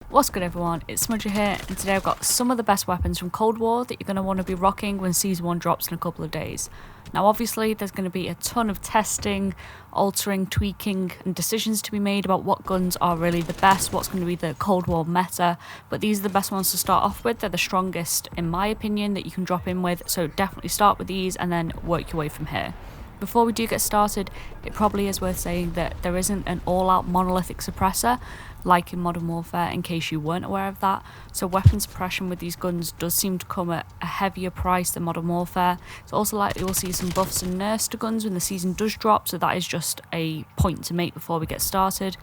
What's good everyone, it's Smudger here, and today I've got some of the best weapons from Cold War that you're going to want to be rocking when Season 1 drops in a couple of days. Now obviously there's going to be a ton of testing, altering, tweaking and decisions to be made about what guns are really the best, what's going to be the Cold War meta, but these are the best ones to start off with. They're the strongest in my opinion that you can drop in with, so definitely start with these and then work your way from here. Before we do get started, it probably is worth saying that there isn't an all-out monolithic suppressor like in Modern Warfare, in case you weren't aware of that. So weapon suppression with these guns does seem to come at a heavier price than Modern Warfare. It's also likely we'll see some buffs and nerfs to guns when the season does drop, so that is just a point to make before we get started.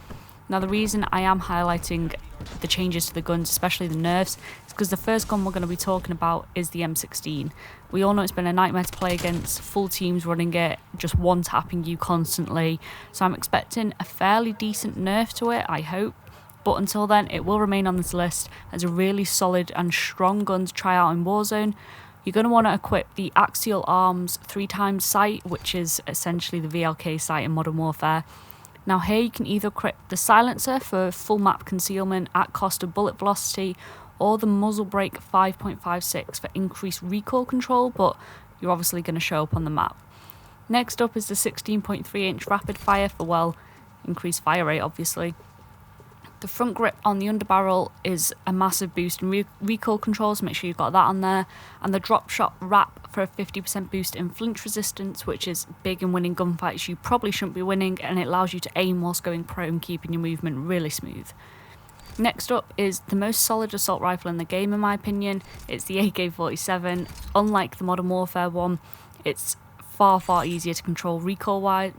Now the reason I am highlighting the changes to the guns, especially the nerfs, is because the first gun we're going to be talking about is the M16. We all know it's been a nightmare to play against, full teams running it, just one tapping you constantly, so I'm expecting a fairly decent nerf to it, I hope. But until then, it will remain on this list as a really solid and strong gun to try out in Warzone. You're going to want to equip the Axial Arms 3x sight, which is essentially the VLK sight in Modern Warfare. Now here you can either equip the Silencer for full map concealment at cost of bullet velocity, or the Muzzle Brake 5.56 for increased recoil control, but you're obviously going to show up on the map. Next up is the 16.3 inch rapid fire for, well, increased fire rate obviously. The front grip on the underbarrel is a massive boost in recoil control, so make sure you've got that on there. And the drop shot wrap for a 50% boost in flinch resistance, which is big in winning gunfights you probably shouldn't be winning, and it allows you to aim whilst going prone, keeping your movement really smooth. Next up is the most solid assault rifle in the game in my opinion. It's the AK-47. Unlike the Modern Warfare one, it's far easier to control recoil-wise,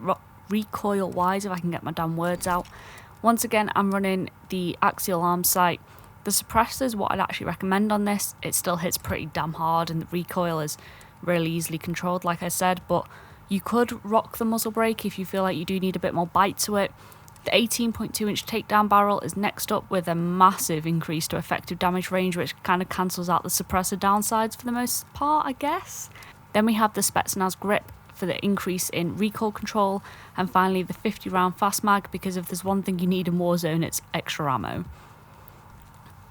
if I can get my damn words out. Once again, I'm running the Axial Arms sight. The suppressor is what I'd actually recommend on this. It still hits pretty damn hard and the recoil is really easily controlled, like I said, but you could rock the muzzle brake if you feel like you do need a bit more bite to it. The 18.2 inch takedown barrel is next up with a massive increase to effective damage range, which kind of cancels out the suppressor downsides for the most part, I guess. Then we have the Spetsnaz grip for the increase in recoil control, and finally the 50 round fast mag, because if there's one thing you need in Warzone, it's extra ammo.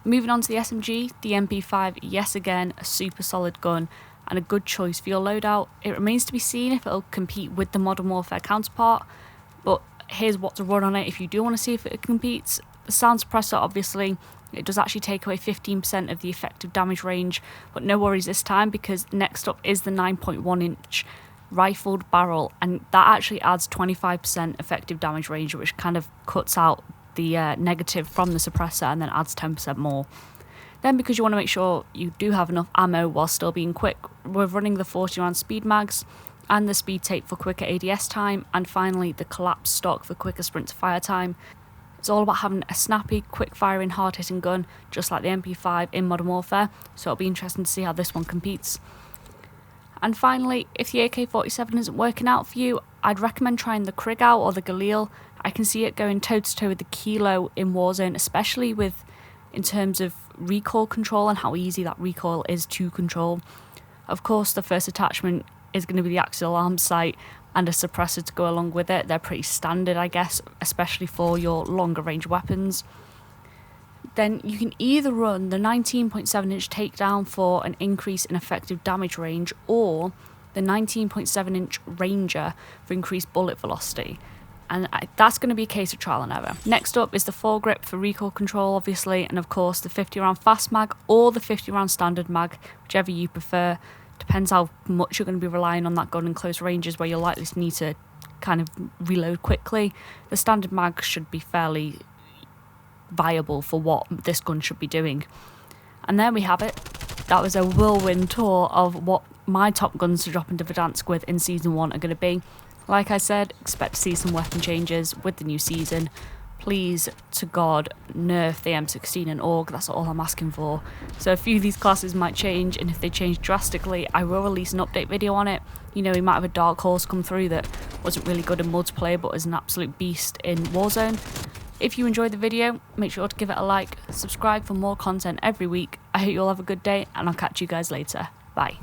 Moving on to the SMG, the MP5, yes again, a super solid gun and a good choice for your loadout. It remains to be seen if it'll compete with the Modern Warfare counterpart, but here's what to run on it if you do want to see if it competes. The sound suppressor, obviously, it does actually take away 15% of the effective damage range, but no worries this time, because next up is the 9.1 inch rifled barrel, and that actually adds 25% effective damage range, which kind of cuts out the negative from the suppressor and then adds 10% more. Then, because you want to make sure you do have enough ammo while still being quick, we're running the 40 round speed mags and the speed tape for quicker ADS time, and finally the collapsed stock for quicker sprint to fire time. It's all about having a snappy, quick firing, hard hitting gun just like the MP5 in Modern Warfare, so it'll be interesting to see how this one competes. And finally, if the AK-47 isn't working out for you, I'd recommend trying the KRIG out or the Galil. I can see it going toe to toe with the Kilo in Warzone, especially in terms of recoil control and how easy that recoil is to control. Of course, the first attachment is going to be the Axial Arms sight and a suppressor to go along with it. They're pretty standard, I guess, especially for your longer range weapons. Then you can either run the 19.7 inch takedown for an increase in effective damage range, or the 19.7 inch Ranger for increased bullet velocity. And that's going to be a case of trial and error. Next up is the foregrip for recoil control, obviously, and of course the 50 round fast mag or the 50 round standard mag, whichever you prefer. Depends how much you're going to be relying on that gun in close ranges where you're likely to need to kind of reload quickly. The standard mag should be fairly viable for what this gun should be doing. And there we have it. That was a whirlwind tour of what my top guns to drop into Verdansk with in Season 1 are going to be. Like I said, expect to see some weapon changes with the new season. Please, to God, nerf the M16 and AUG, that's all I'm asking for. So a few of these classes might change, and if they change drastically, I will release an update video on it. You know, we might have a dark horse come through that wasn't really good in multiplayer but is an absolute beast in Warzone. If you enjoyed the video, make sure to give it a like, subscribe for more content every week. I hope you all have a good day, and I'll catch you guys later. Bye.